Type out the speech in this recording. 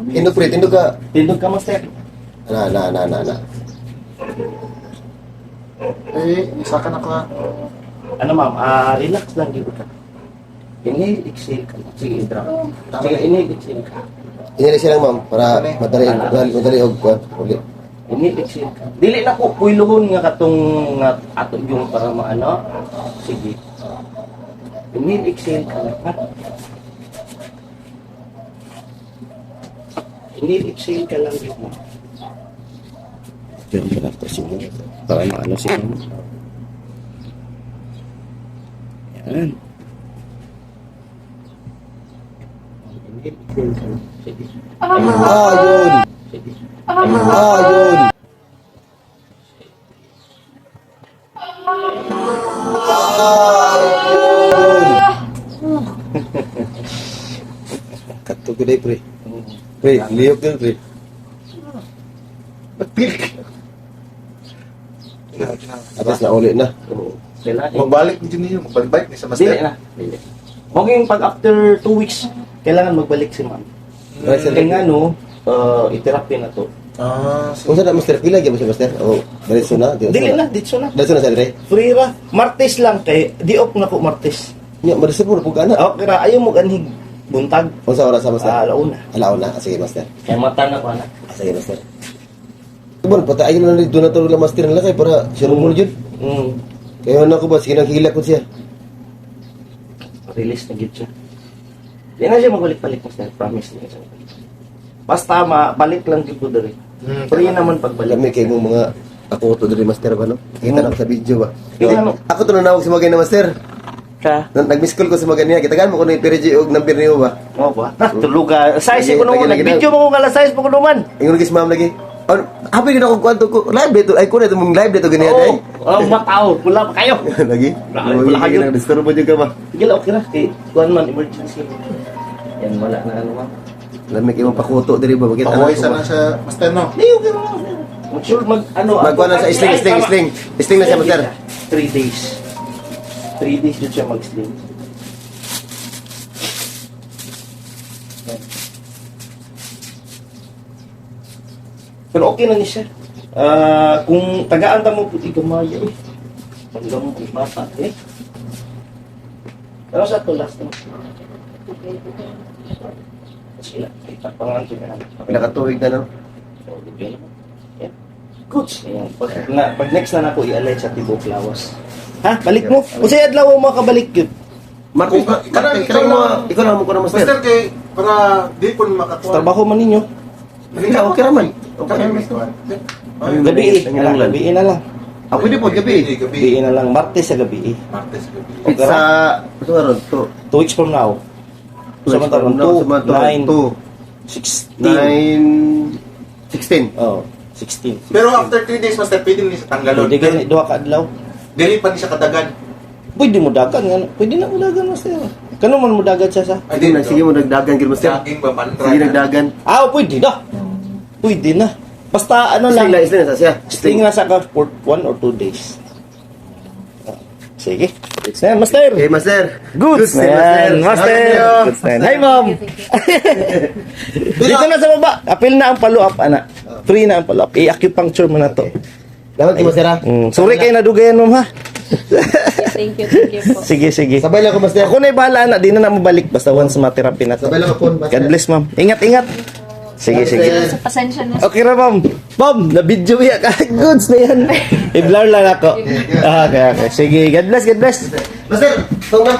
Tindog pre, tindog ka. Tindog ka, master. Na. Isa ka na ka. Ano ma'am, relax lang dito ka. Inhale, exhale ka. Sige, drop. Sige, inhale, exhale ka. Inili silang ma'am, para madali og kuan uli. Inhale, exhale ka. Dili na ko, puyluhon nga katong ato yung para maano. Sige. Inhale, exhale ka lang, ha? Inhale, exhale ka lang dito. Diyan ka lang sige. Para maano siya. Yan. Inhale, exhale ka lang. Sige. Yun. Sige. Yun. Kato gede pre. Pre, liyok din pre. Atas na uli na. Kailangan. Magbalik din niyo, magbalik ni sa Dili master. na. Dili. Okay, pag after 2 weeks, kailangan magbalik si ma'am. Kaya nga no, i-therapy na to. Kung saan na master, pila gyud mo si master? O, diretso na. Dili na, ditso na. Diretso na sa dire. Free ra. Martes lang kay di off na ko Martes. Nya, madasig mo na pug ana. Okay ra, ayaw mo ganhig buntag. Kung sa oras sa master? Alauna. Alauna. Sige master. Kaya mata na ko na. Sige master. Bon, patayin na dito na to lang master nila kay para sure mo jud. Kaya na ko ba sige nang hila ko siya. Release na gid siya. Di na siya magbalik-balik master, promise niya siya. Basta balik lang gid ko diri. Free naman pagbalik. Lami kay mo mga ako to diri master ba no? Kita na ko sa video ba. Yung ano? Ako to nanawag sa mga na master. Ka. Nag-miss call ko sa mga niya. Kitagan mo ko ni PRG og number niyo ba? Mo ba? Tuluga. Size ko Lagi, naman. lagi, Nag-video mo ko kala size mo ko naman. Ingon gis ma'am lagi. Happy gid ako kwanto ko. Live dito. Ay ko na mong live dito ganyan ay. Matao. Wala pa kayo. Lagi. Wala kayo. Disturb mo jud ka ba? Sige lang, okay na. Kuhan man, emergency. Yan, wala na ano man. Lami kay mo pakuto diri ba bakit Pakuhay sana sa master no. Hindi, okay mo. Mag-sure, Magkuha na sa sling. Sling na siya master. 3 days. 3 days yun siya mag-sling. Pero okay na niya siya. Kung tagaan ta mo puti gamaya eh. Hanggang mo kung bata eh. Pero sa to last na. Sila, kita pangalan ko na. Nakatuig na no. So, okay. Yeah. Good. Ayan. Pag next na ako, i-alay sa Tibok Lawas. Ha? Balik mo? O sa'yo adlaw mo makabalik yun. Martin, ikaw lang mo ko na master. Master kay para di po makatuwa. Trabaho man ninyo. Okay raman. Okay raman. Gabi gabi na lang. Ako di po gabi. Gabi na lang. Martes sa gabi. Martes gabi. Okay Sa ra? ito nga ron, 2 weeks from now. Samantalang 2, 9, 16. 9, 16. Oh, 16. Pero after 3 days master pwede ni sa tanggalon. Hindi ganit, duha ka adlaw. Dili pa ni sa kadagan. Pwede mo dagan nga. Pwede na mo dagan, master. Kano man mo dagan siya sa? Sige mo nagdagan gid master. Daging ba mantra. Sige nagdagan. Pwede na. Pwede na. Basta ano lang. Sling na sa siya. Sting na sa ka for 1 or 2 days. Sige. Yan, master. Okay, master. Good. Yan, master. Good. Hi, ma'am. Dito na sa baba. Apil na ang follow-up, anak. Free na ang follow-up. I-acupuncture mo na to. Dapat kay master ha. Sorry kayo nadugayan, ma'am, ha? Thank you po. Sige, sige. Sabay lang ko master. Ako na bahala na. Di na mabalik. Basta once ma-therapy na to. Sabay lang ko master. God bless, ma'am. Ingat, ingat. Sige, sige. Pasensya na. Okay ra, ma'am. Ma'am, na-video ya ka. Goods na yan. I-blur lang ako. Okay, okay. Sige, God bless, God bless. Master, tong number